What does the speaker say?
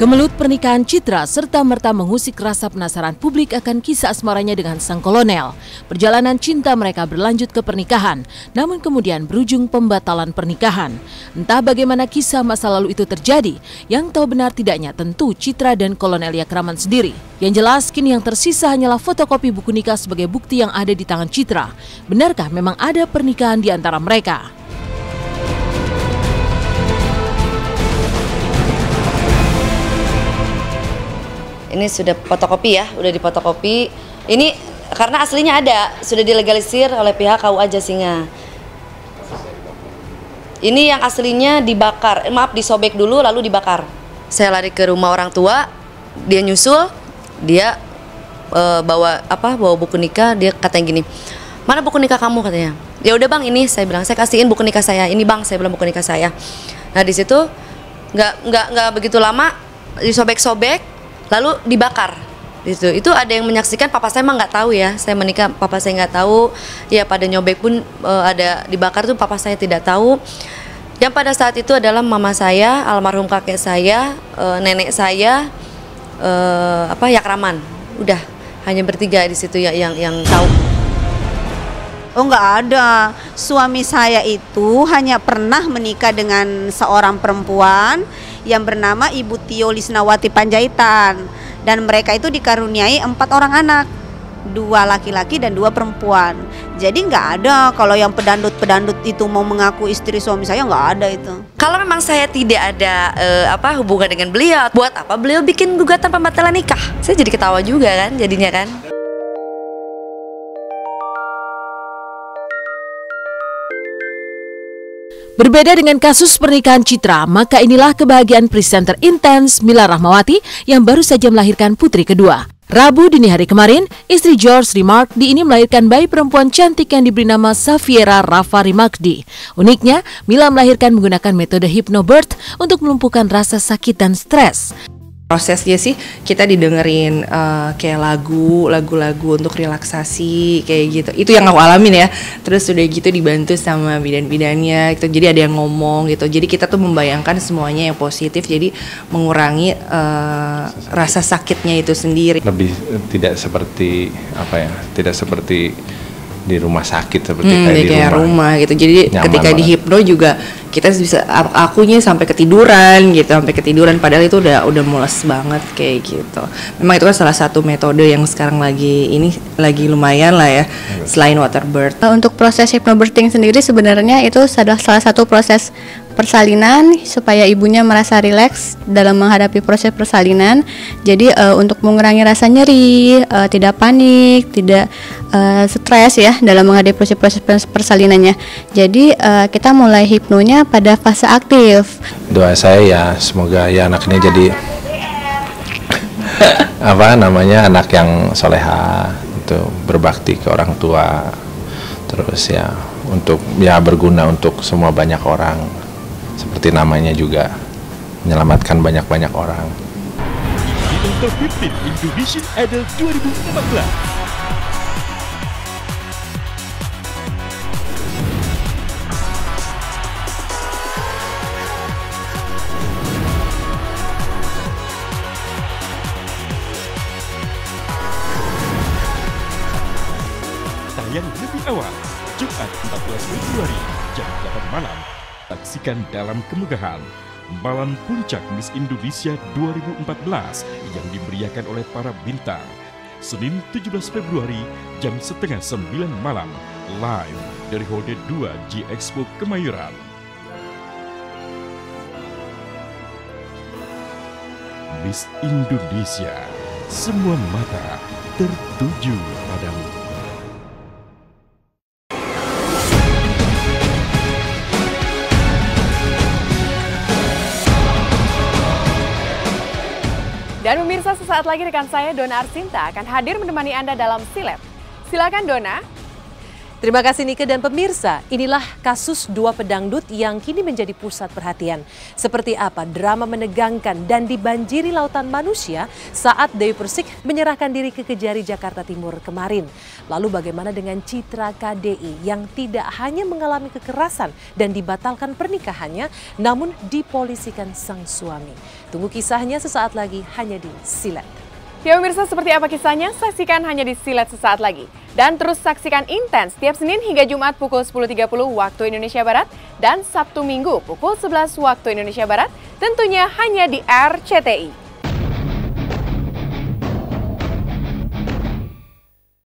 Kemelut pernikahan Citra serta-merta mengusik rasa penasaran publik akan kisah asmaranya dengan sang kolonel. Perjalanan cinta mereka berlanjut ke pernikahan, namun kemudian berujung pembatalan pernikahan. Entah bagaimana kisah masa lalu itu terjadi, yang tahu benar tidaknya tentu Citra dan Kolonel Yakraman sendiri. Yang jelas kini yang tersisa hanyalah fotokopi buku nikah sebagai bukti yang ada di tangan Citra. Benarkah memang ada pernikahan di antara mereka? Ini sudah fotokopi ya, udah difotokopi. Ini karena aslinya ada, sudah dilegalisir oleh pihak KUA Jasinga. Ini yang aslinya dibakar, disobek dulu lalu dibakar. Saya lari ke rumah orang tua, dia nyusul, dia bawa buku nikah, dia katanya gini, mana buku nikah kamu katanya. Ya udah bang, ini saya bilang, saya kasihin buku nikah saya. Ini bang, saya bilang buku nikah saya. Nah di situ nggak begitu lama disobek-sobek. Lalu dibakar, itu ada yang menyaksikan. Papa saya emang nggak tahu ya, saya menikah papa saya nggak tahu. Ya pada nyobek pun ada dibakar tuh papa saya tidak tahu. Yang pada saat itu adalah mama saya, almarhum kakek saya, nenek saya, Yakraman. Udah hanya bertiga di situ ya yang tahu. Oh nggak ada, suami saya itu hanya pernah menikah dengan seorang perempuan yang bernama Ibu Tio Lisnawati Panjaitan, dan mereka itu dikaruniai 4 orang anak, 2 laki-laki dan 2 perempuan. Jadi nggak ada kalau yang pedandut itu mau mengaku istri suami saya, nggak ada itu. Kalau memang saya tidak ada hubungan dengan beliau, buat apa beliau bikin gugatan pembatalan nikah? Saya jadi ketawa juga kan jadinya kan. Berbeda dengan kasus pernikahan Citra, maka inilah kebahagiaan presenter intens Mila Rahmawati yang baru saja melahirkan putri kedua. Rabu dini hari kemarin, istri George Rimarkdi ini melahirkan bayi perempuan cantik yang diberi nama Safiera Rafa Rimarkdi. Uniknya, Mila melahirkan menggunakan metode hypnobirth untuk melumpuhkan rasa sakit dan stres. Prosesnya sih kita didengerin kayak lagu-lagu untuk relaksasi kayak gitu. Itu yang aku alamin ya. Terus udah gitu dibantu sama bidan-bidannya gitu. Jadi ada yang ngomong gitu. Jadi kita tuh membayangkan semuanya yang positif. Jadi mengurangi rasa sakitnya itu sendiri. Lebih tidak seperti tidak seperti di rumah sakit seperti kayak rumah gitu. Jadi ketika di hipno juga kita bisa akunya sampai ketiduran gitu, padahal itu udah mules banget kayak gitu. Memang itu kan salah satu metode yang sekarang lagi lumayan lah ya, selain water birth. Untuk proses hypnobirthing sendiri sebenarnya itu adalah salah satu proses persalinan supaya ibunya merasa rileks dalam menghadapi proses persalinan. Jadi untuk mengurangi rasa nyeri, tidak panik, tidak stres ya dalam menghadapi proses persalinannya. Jadi kita mulai hipnonya pada fase aktif. Doa saya ya semoga ya anaknya jadi anak yang soleha, itu berbakti ke orang tua, terus ya untuk ya berguna untuk semua banyak orang. Seperti namanya juga menyelamatkan banyak orang. Di Top 15 Indonesian Idol 2014. Tayang lebih awal, Jumat 14 Februari, jam 8 malam. Saksikan dalam kemegahan Malam Puncak Miss Indonesia 2014 yang diberiakan oleh para bintang. Senin 17 Februari, jam 8:30 malam, live dari Hall D2 G Expo Kemayoran. Miss Indonesia, semua mata tertuju padamu. Dan pemirsa, sesaat lagi rekan saya Dona Arsinta akan hadir menemani Anda dalam Silep. Silakan Dona. Terima kasih Nike dan pemirsa, inilah kasus dua pedangdut yang kini menjadi pusat perhatian. Seperti apa drama menegangkan dan dibanjiri lautan manusia saat Dewi Persik menyerahkan diri ke Kejari Jakarta Timur kemarin. Lalu bagaimana dengan Citra KDI yang tidak hanya mengalami kekerasan dan dibatalkan pernikahannya, namun dipolisikan sang suami. Tunggu kisahnya sesaat lagi hanya di Silet. Ya pemirsa, seperti apa kisahnya? Saksikan hanya di Silet sesaat lagi. Dan terus saksikan Intens tiap Senin hingga Jumat pukul 10.30 waktu Indonesia Barat dan Sabtu Minggu pukul 11 waktu Indonesia Barat, tentunya hanya di RCTI.